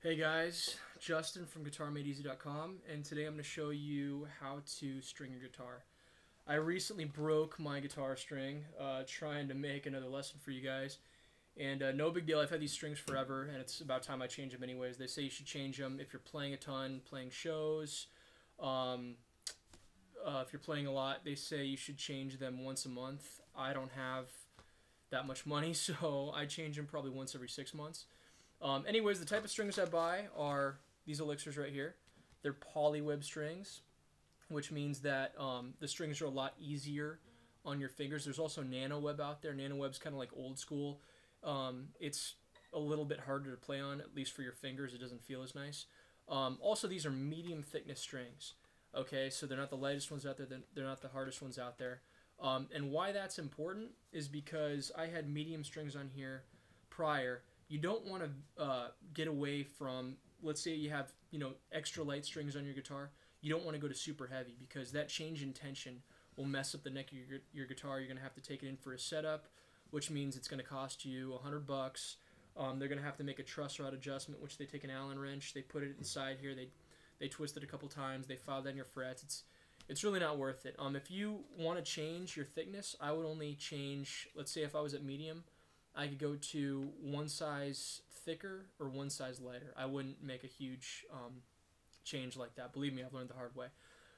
Hey guys, Justin from GuitarMadeEZ.com, and today I'm going to show you how to string your guitar. I recently broke my guitar string trying to make another lesson for you guys, and no big deal. I've had these strings forever, and it's about time I change them anyways. They say you should change them if you're playing a ton, playing shows. If you're playing a lot, they say you should change them once a month. I don't have that much money, so I change them probably once every 6 months. Anyways, the type of strings I buy are these elixirs right here. They're polyweb strings, which means that the strings are a lot easier on your fingers. There's also nano web out there. Nano web's kind of like old school. It's a little bit harder to play on, at least for your fingers. It doesn't feel as nice. Also, these are medium thickness strings. Okay, so they're not the lightest ones out there. They're not the hardest ones out there. And why that's important is because I had medium strings on here prior. You don't want to get away from, let's say you have, extra light strings on your guitar. You don't want to go to super heavy because that change in tension will mess up the neck of your guitar. You're going to have to take it in for a setup, which means it's going to cost you $100. They're going to have to make a truss rod adjustment, which they take an Allen wrench, they put it inside here, they twist it a couple times, they file down your frets. It's really not worth it. If you want to change your thickness, I would only change, let's say if I was at medium, I could go to one size thicker or one size lighter. I wouldn't make a huge change like that. Believe me, I've learned the hard way.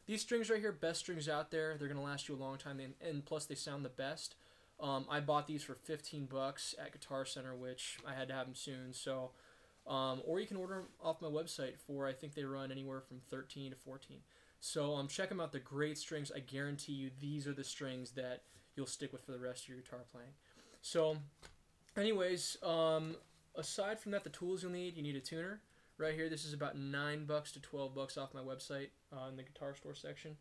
These strings right here, best strings out there. They're going to last you a long time, and plus they sound the best. I bought these for 15 bucks at Guitar Center, which I had to have them soon. So, or you can order them off my website for, I think they run anywhere from 13 to 14. So check them out. They're great strings. I guarantee you these are the strings that you'll stick with for the rest of your guitar playing. So anyways, aside from that, the tools you'll need, you need a tuner. Right here, this is about $9 to 12 bucks off my website in the guitar store section.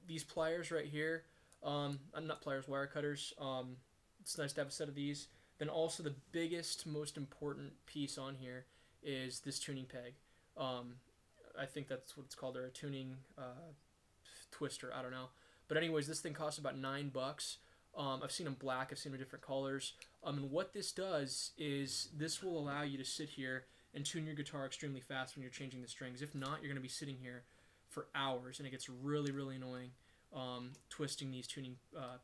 These pliers right here, not pliers, wire cutters. It's nice to have a set of these. Then also the biggest, most important piece on here is this tuning peg. I think that's what it's called, or a tuning twister, I don't know. But anyways, this thing costs about $9. I've seen them black, I've seen them in different colors. And what this does is this will allow you to sit here and tune your guitar extremely fast when you're changing the strings. If not, you're going to be sitting here for hours, and it gets really, really annoying twisting these tuning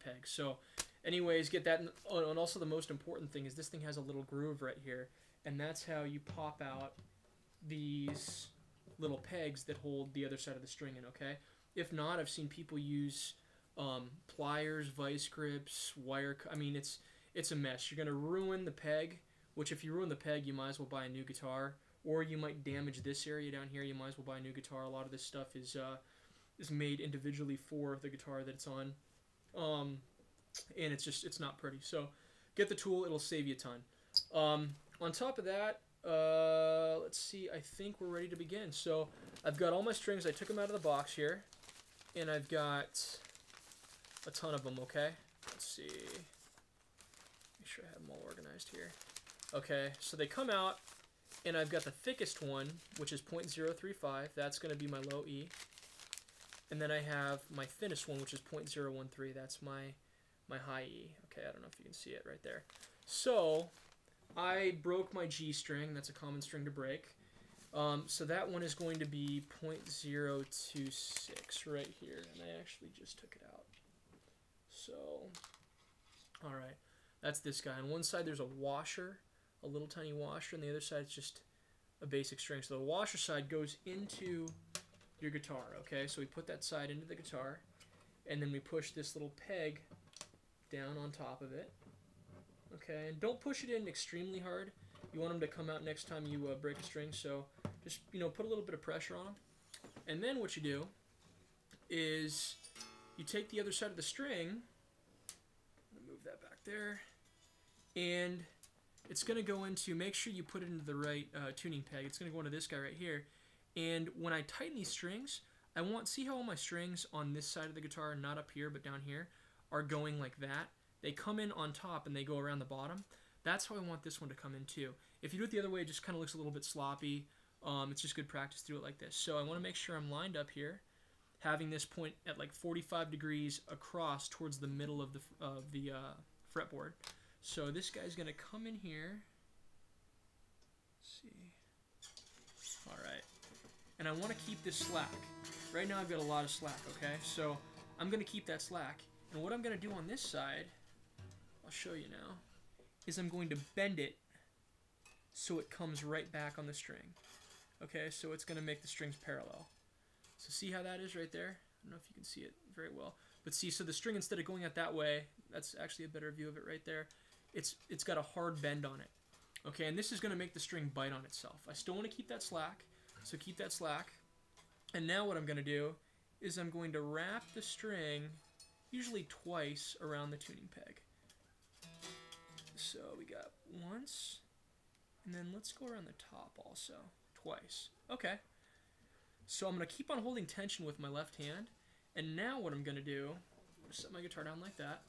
pegs. So anyways, get that. And also the most important thing is this thing has a little groove right here, and that's how you pop out these little pegs that hold the other side of the string in, okay? If not, I've seen people use pliers, vice grips, wire. I mean, it's a mess. You're gonna ruin the peg. Which, if you ruin the peg, you might as well buy a new guitar, or you might damage this area down here. You might as well buy a new guitar. A lot of this stuff is made individually for the guitar that it's on, and it's not pretty. So, get the tool. It'll save you a ton. On top of that, let's see. I think we're ready to begin. So, I've got all my strings. I took them out of the box here, and I've got a ton of them, okay? Let's see. Make sure I have them all organized here. Okay, so they come out, and I've got the thickest one, which is .035. That's going to be my low E. And then I have my thinnest one, which is .013. That's my high E. Okay, I don't know if you can see it right there. So I broke my G string. That's a common string to break. So that one is going to be .026 right here, and I actually just took it out. So, all right, that's this guy. On one side, there's a washer, a little tiny washer, and the other side is just a basic string. So the washer side goes into your guitar, okay? So we put that side into the guitar, and then we push this little peg down on top of it, okay? And don't push it in extremely hard. You want them to come out next time you break a string, so just, put a little bit of pressure on them. And then what you do is you take the other side of the string, move that back there, and it's going to go into, make sure you put it into the right tuning peg. It's going to go into this guy right here. And when I tighten these strings, see how all my strings on this side of the guitar, not up here but down here, are going like that? They come in on top and they go around the bottom. That's how I want this one to come in too. If you do it the other way, it just kind of looks a little bit sloppy. It's just good practice to do it like this. So I want to make sure I'm lined up here, having this point at like 45 degrees across towards the middle of the fretboard. So this guy's going to come in here. Let's see. Alright. And I want to keep this slack. Right now I've got a lot of slack, okay? So I'm going to keep that slack. And what I'm going to do on this side, I'll show you now, is I'm going to bend it so it comes right back on the string. Okay, so it's going to make the strings parallel. So see how that is right there? I don't know if you can see it very well. But see, so the string, instead of going out that way, that's actually a better view of it right there, it's got a hard bend on it. Okay, and this is going to make the string bite on itself. I still want to keep that slack, so keep that slack. And now what I'm going to do is I'm going to wrap the string usually twice around the tuning peg. So we got once, and then let's go around the top also, twice. Okay, so I'm going to keep on holding tension with my left hand, and now what I'm going to do, I'm going to set my guitar down like that,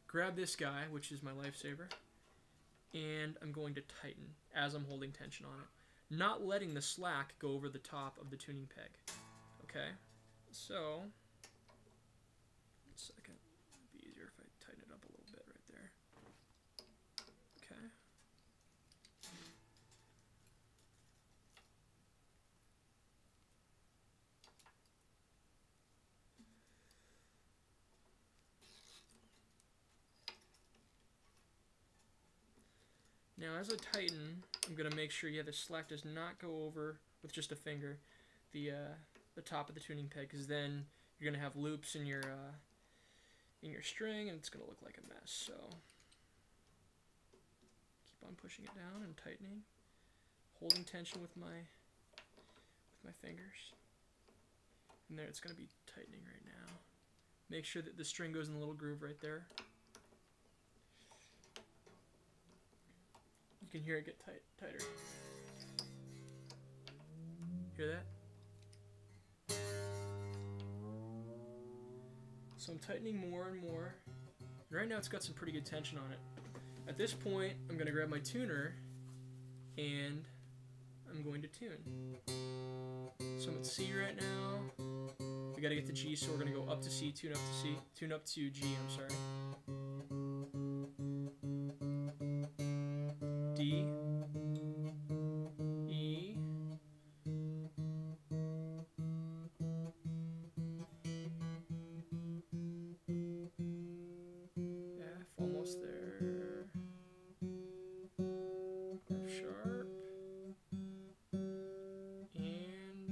grab this guy, which is my lifesaver, and I'm going to tighten as I'm holding tension on it, not letting the slack go over the top of the tuning peg. Okay, so, 1 second, it'd be easier if I tighten it up a little bit right there. Okay. Now as I tighten, I'm going to make sure, the slack does not go over with just a finger the top of the tuning peg, because then you're going to have loops in your string and it's going to look like a mess. So keep on pushing it down and tightening, holding tension with my fingers. And there, it's going to be tightening right now. Make sure that the string goes in the little groove right there. You can hear it get tighter. Hear that? So I'm tightening more and more. Right now it's got some pretty good tension on it. At this point, I'm going to grab my tuner and I'm going to tune. So I'm at C right now. We got to get to G, so we're going to go up to C, tune up to C, tune up to G, I'm sorry. D, E, F, almost there, F sharp, and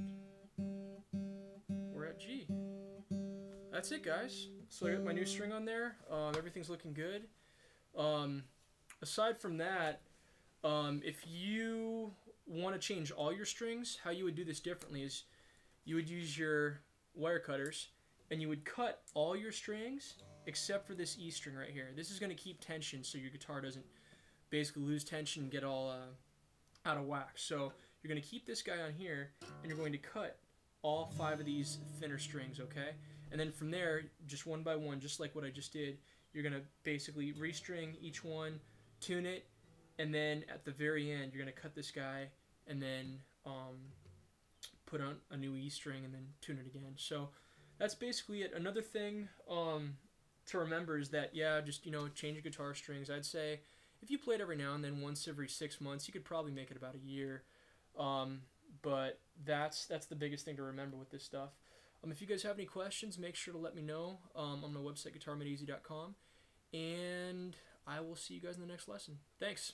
we're at G. That's it, guys. So I got my new string on there. Everything's looking good. Aside from that, if you want to change all your strings, how you would do this differently is you would use your wire cutters and you would cut all your strings except for this E string right here. This is going to keep tension so your guitar doesn't basically lose tension and get all out of whack. So you're going to keep this guy on here and you're going to cut all 5 of these thinner strings, okay? And then from there, just one by one, just like what I just did, you're going to basically restring each one, tune it, and then at the very end, you're going to cut this guy and then put on a new E string and then tune it again. So that's basically it. Another thing to remember is that, just, change your guitar strings. I'd say if you played every now and then, once every 6 months, you could probably make it about a year. But that's the biggest thing to remember with this stuff. If you guys have any questions, make sure to let me know on my website, GuitarMadeEZ.com. And I will see you guys in the next lesson. Thanks.